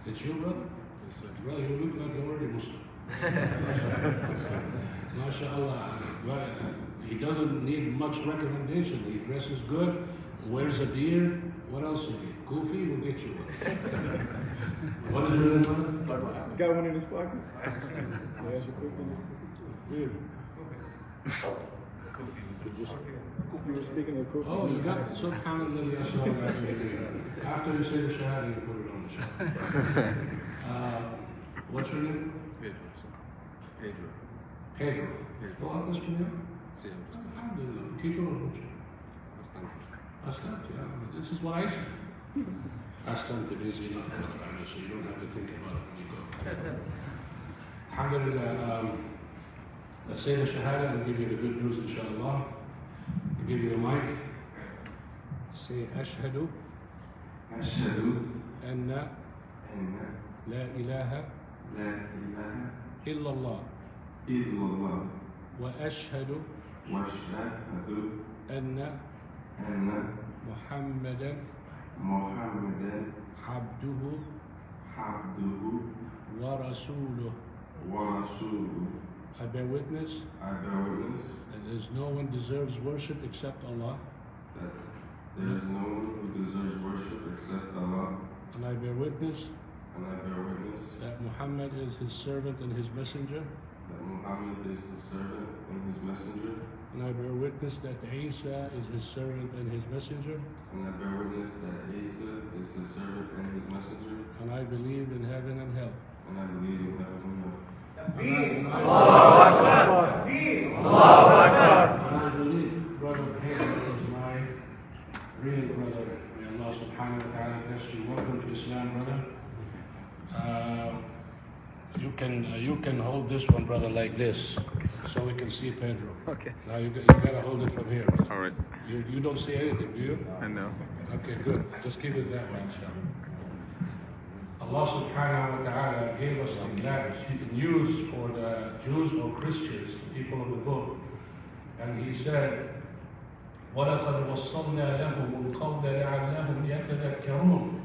It's you, brother? Yes, sir. Brother, you look like you're already Muslim. MashaAllah. He doesn't need much recommendation. He dresses good, wears a beard. What else you need? Kufi will get you one. What is your name, brother? He's got one in his pocket. Yeah, it's a Kufi. Yeah. You were speaking of Kufi. Oh, you got subhanallah. After you say the shahada, you put it on the shahada. What's your name? Pedro, sir. Pedro. Pedro. Pedro. ¿Tú hablas español? Sí, Alhamdulillah. ¿Qué tú lo mucho? bastante. Bastante, yeah. This is what I say. Bastante is enough, brother. I mean, so you don't have to think about it when you go. Alhamdulillah. Let's say the shahada and give you the good news, inshallah. I'll give you the mic. Say, Ashhadu أشهد anna أن la ilaha لا إله illallah إلا الله wa ashhadu وأشهد anna أن Muhammadan محمدا abduhu عبده wa rasuluh. ورسوله. I bear witness I bear witness that there is no one deserves worship except Allah, that there is no one who deserves worship except Allah, and I bear witness and I bear witness that Muhammad is his servant and his messenger, that Muhammad is his servant and his messenger, and I bear witness that Isa is his servant and his messenger, and I bear witness that Isa is his servant and his messenger, and I believe in heaven and hell. and I believe in heaven and hell. And I believe Brother Pedro is my real brother. May Allah subhanahu wa ta'ala bless you. Welcome to Islam, brother. You can hold this one, brother, like this, so we can see Pedro. Okay. Now you gotta hold it from here. All right. You don't see anything, do you? I know. Okay, good. Just keep it that way, inshallah. Allah subhanahu wa ta'ala gave us the glad news for the Jews or Christians, the people of the book. And He said, وَلَقَدْ وَصَّلْنَا لَهُمُ الْقَوْلَ لَعَلَّهُمْ يَتَذَكَّرُونَ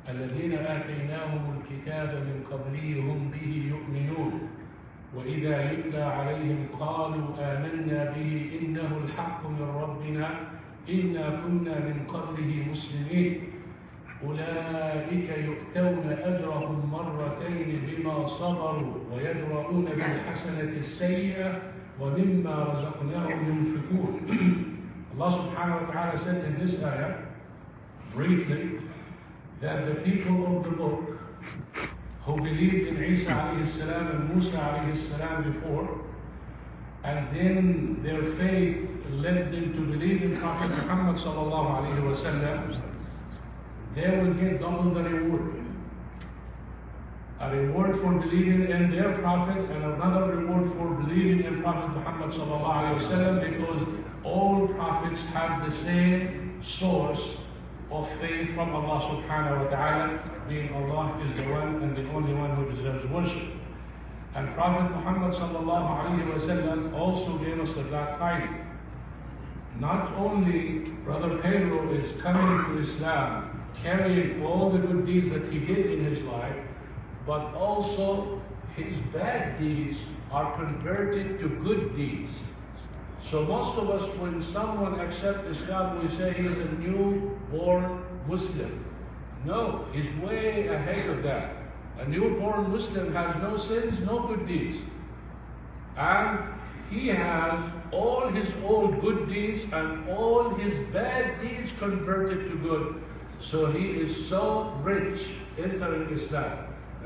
الَّذِينَ آتَيْنَاهُمُ الْكِتَابَ مِنْ قَبْلِهِ هُمْ بِهِ يُؤْمِنُونَ وَإِذَا يُتْلَى عَلَيْهِمْ قَالُوا آمَنَّا بِهِ إِنَّهُ الْحَقُّ مِنْ رَبِّنَا إِنَّا كُنَّا مِنْ قَبْلِهِ مُسْلِمِينَ أولئك يؤتون أجرهم مرتين بما صبروا ويدرؤون بالحسنة السيئة ومما رزقناهم ينفقون. Allah subhanahu wa ta'ala said in this ayah, briefly, that the people of the book who believed in Isa alayhi salam and Musa alayhi salam before, and then their faith led them to believe in Prophet Muhammad sallallahu alayhi wa sallam, they will get double the reward. A reward for believing in their Prophet and another reward for believing in Prophet Muhammad sallallahu alaihi wasallam, because all prophets have the same source of faith from Allah subhanahu wa ta'ala, being Allah is the one and the only one who deserves worship. And Prophet Muhammad sallallahu alaihi wasallam also gave us the glad tidings. Not only Brother Pedro is coming to Islam, carrying all the good deeds that he did in his life, but also his bad deeds are converted to good deeds. So most of us, when someone accepts Islam, we say he is a newborn Muslim. No, he's way ahead of that. A newborn Muslim has no sins, no good deeds. And he has all his old good deeds and all his bad deeds converted to good. So he is so rich entering Islam.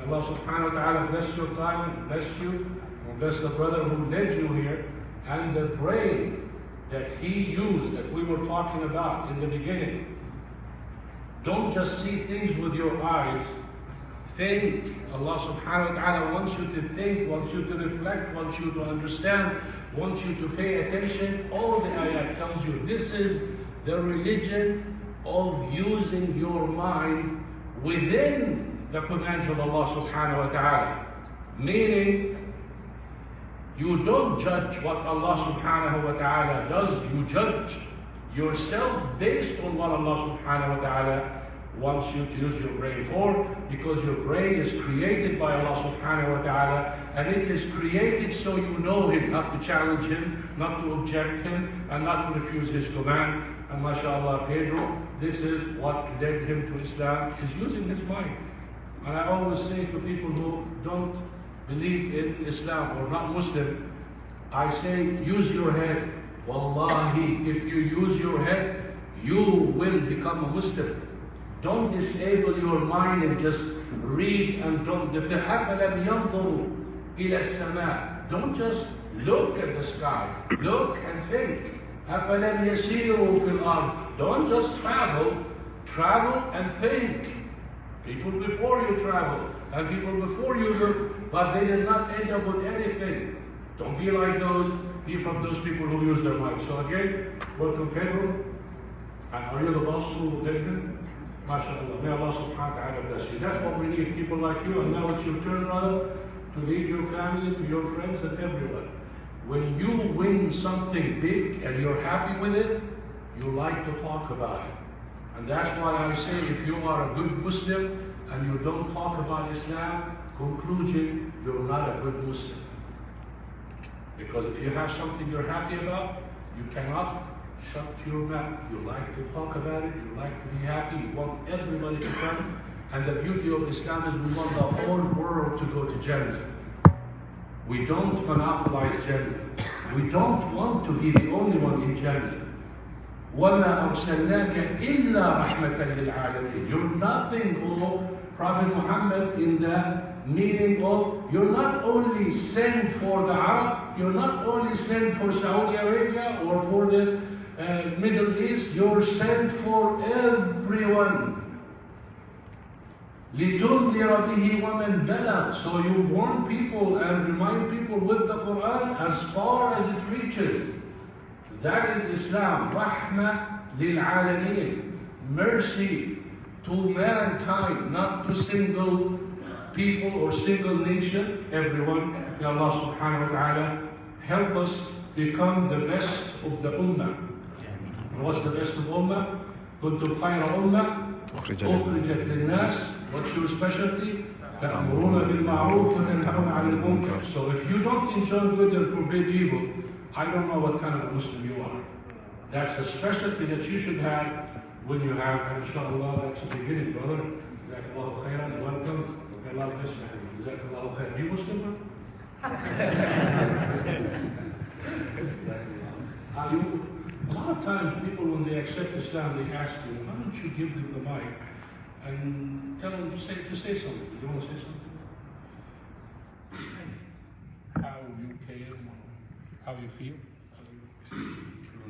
Allah subhanahu wa ta'ala bless your time, bless you, and bless the brother who led you here, and the brain that he used, that we were talking about in the beginning. Don't just see things with your eyes. Think. Allah subhanahu wa ta'ala wants you to think, wants you to reflect, wants you to understand, wants you to pay attention. All the ayat tells you this is the religion of using your mind within the commands of Allah subhanahu wa ta'ala. Meaning, you don't judge what Allah subhanahu wa ta'ala does, you judge yourself based on what Allah subhanahu wa ta'ala wants you to use your brain for, because your brain is created by Allah subhanahu wa ta'ala, and it is created so you know Him, not to challenge Him, not to object Him, and not to refuse His command. And mashallah, Pedro, this is what led him to Islam, is using his mind. And I always say to people who don't believe in Islam or not Muslim, I say, use your head. Wallahi, if you use your head, you will become a Muslim. Don't disable your mind and just read and don't. أَفَلَمْ يَنْظُرُوا إِلَى السَّمَاءِ. Don't just look at the sky. Look and think. أَفَلَمْ يَسِيرُوا فِي الْأَرْضِ. Don't just travel. Travel and think. People before you travel and people before you look, but they did not end up with anything. Don't be like those. Be from those people who use their mind. So again, welcome Pedro. And are you the boss who led him? MashaAllah. May Allah subhanahu wa ta'ala bless you. That's what we need, people like you. And now it's your turn, brother, to lead your family, to your friends and everyone. When you win something big and you're happy with it, you like to talk about it. And that's why I say, if you are a good Muslim and you don't talk about Islam, conclusion, you're not a good Muslim. Because if you have something you're happy about, you cannot shut your mouth. You like to talk about it, you like to be happy, you want everybody to come. And the beauty of Islam is we want the whole world to go to Jannah. We don't monopolize Jannah. We don't want to be the only one in Jannah. وَمَا أَرْسَلْنَاكَ إِلَّا رَحْمَةً لِلْعَالَمِينَ. You're nothing, O Prophet Muhammad, in the meaning of, you're not only sent for the Arab, you're not only sent for Saudi Arabia or for the Middle East, you're sent for everyone. لِتُنْذِرَ بِهِ وَمَنْ بَلَغَ. So you warn people and remind people with the Quran as far as it reaches. That is Islam. Rahmah lil-alameen. Mercy to mankind, not to single people or single nation, everyone. May Allah subhanahu wa ta'ala help us become the best of the ummah. And what's the best of ummah? كنتم خير أمة أخرجت للناس. What's your specialty? تأمرون بالمعروف وتنهون عن المنكر. So if you don't enjoy good and forbid evil, I don't know what kind of Muslim you are. That's a specialty that you should have when you have, and inshallah, that's the beginning, brother. Jazakallahu khairan, welcome. May Allah bless you. Jazakallahu khairan. You Muslim? A lot of times people, when they accept Islam, they ask you, why don't you give them the mic and tell them to say something. You want to say something? How you came, how you feel?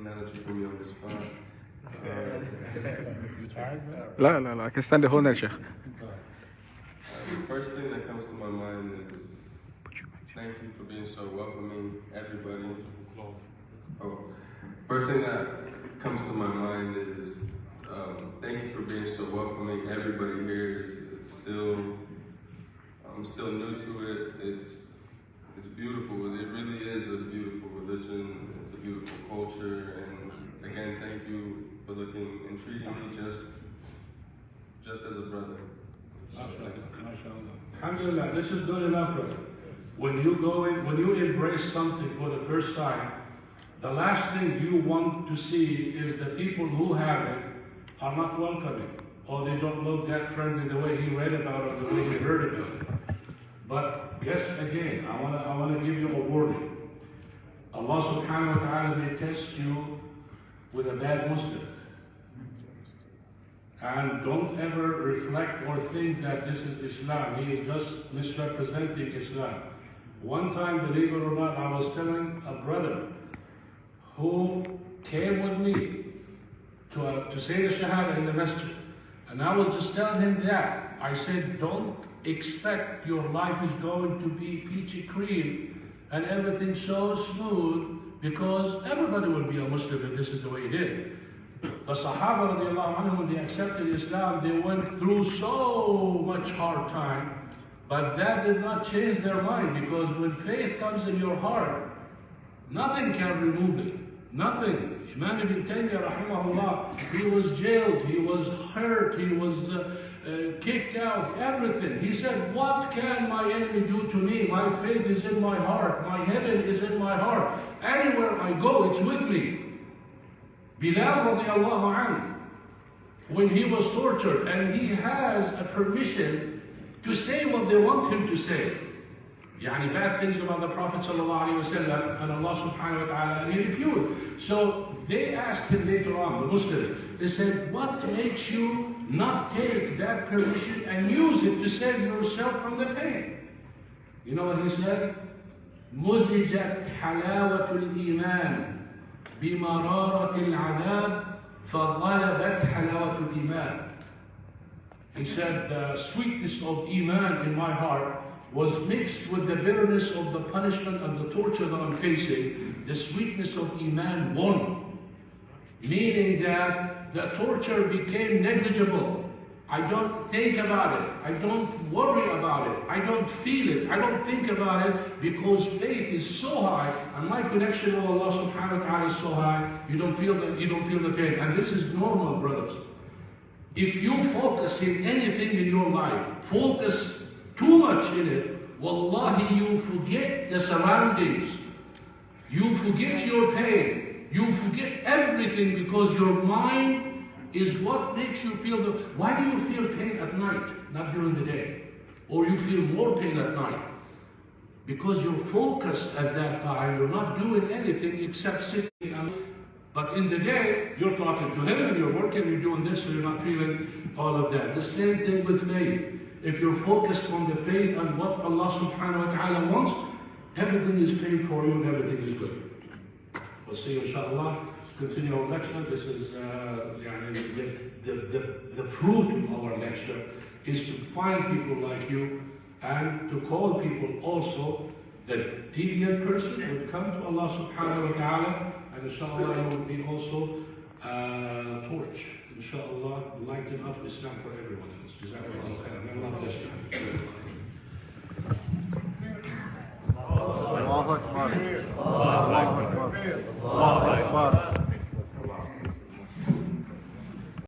Now that you put me on the spot. You tired, man? لا I can stand the whole night, Sheikh. The first thing that comes to my mind is thank you for being so welcoming, everybody. First thing that comes to my mind is thank you for being so welcoming. Everybody here is I'm still new to it. It's beautiful. It really is a beautiful religion. It's a beautiful culture. And again, thank you for looking and treating me just as a brother. MashaAllah. Alhamdulillah, this is good enough, brother. When you embrace something for the first time, the last thing you want to see is the people who have it are not welcoming, or they don't look that friendly the way he read about it, or the way he heard about it. But guess again, I want to give you a warning. Allah subhanahu wa ta'ala may test you with a bad Muslim. And don't ever reflect or think that this is Islam. He is just misrepresenting Islam. One time, believe it or not, I was telling a brother who came with me to say the Shahada in the Masjid. And I was just telling him that. I said, don't expect your life is going to be peachy cream and everything so smooth, because everybody would be a Muslim if this is the way it is. The Sahaba radiallahu anhum, when they accepted Islam, they went through so much hard time, but that did not change their mind, because when faith comes in your heart, nothing can remove it. Nothing. Imam Ibn Taymiyyah, rahimahullah, he was jailed, he was hurt, he was kicked out, everything. He said, what can my enemy do to me? My faith is in my heart. My heaven is in my heart. Anywhere I go, it's with me. Bilal radiallahu anhu, when he was tortured, and he has a permission to say what they want him to say. Yani bad things about the Prophet sallallahu alaihi wasallam, and Allah subhanahu wa ta'ala, and he refused. So they asked him later on, the Muslims, they said, what makes you not take that permission and use it to save yourself from the pain? You know what he said? مزجت حلاوة الإيمان بمرارة العذاب فغلبت حلاوة الإيمان. He said, the sweetness of Iman in my heart was mixed with the bitterness of the punishment and the torture that I'm facing. The sweetness of Iman won. Meaning that the torture became negligible. I don't think about it. I don't worry about it. I don't feel it. I don't think about it because faith is so high and my connection with Allah subhanahu wa ta'ala is so high, you don't feel the pain. And this is normal, brothers. If you focus in anything in your life, focus too much in it, wallahi, you forget the surroundings. You forget your pain. You forget everything because your mind is what makes you feel the... Why do you feel pain at night, not during the day? Or you feel more pain at night? Because you're focused at that time. You're not doing anything except sitting and... But in the day, you're talking to him and you're working, you're doing this, so you're not feeling all of that. The same thing with faith. If you're focused on the faith and what Allah subhanahu wa ta'ala wants, everything is paid for you and everything is good. We'll see you inshallah. Continue our lecture. This is the fruit of our lecture is to find people like you and to call people also that deviant person would come to Allah subhanahu wa ta'ala, and inshallah you will be also torch. Inshallah, lighten up Islam for everyone else. Jazakallah khair. May Allah bless you. الله أكبر الله أكبر الله أكبر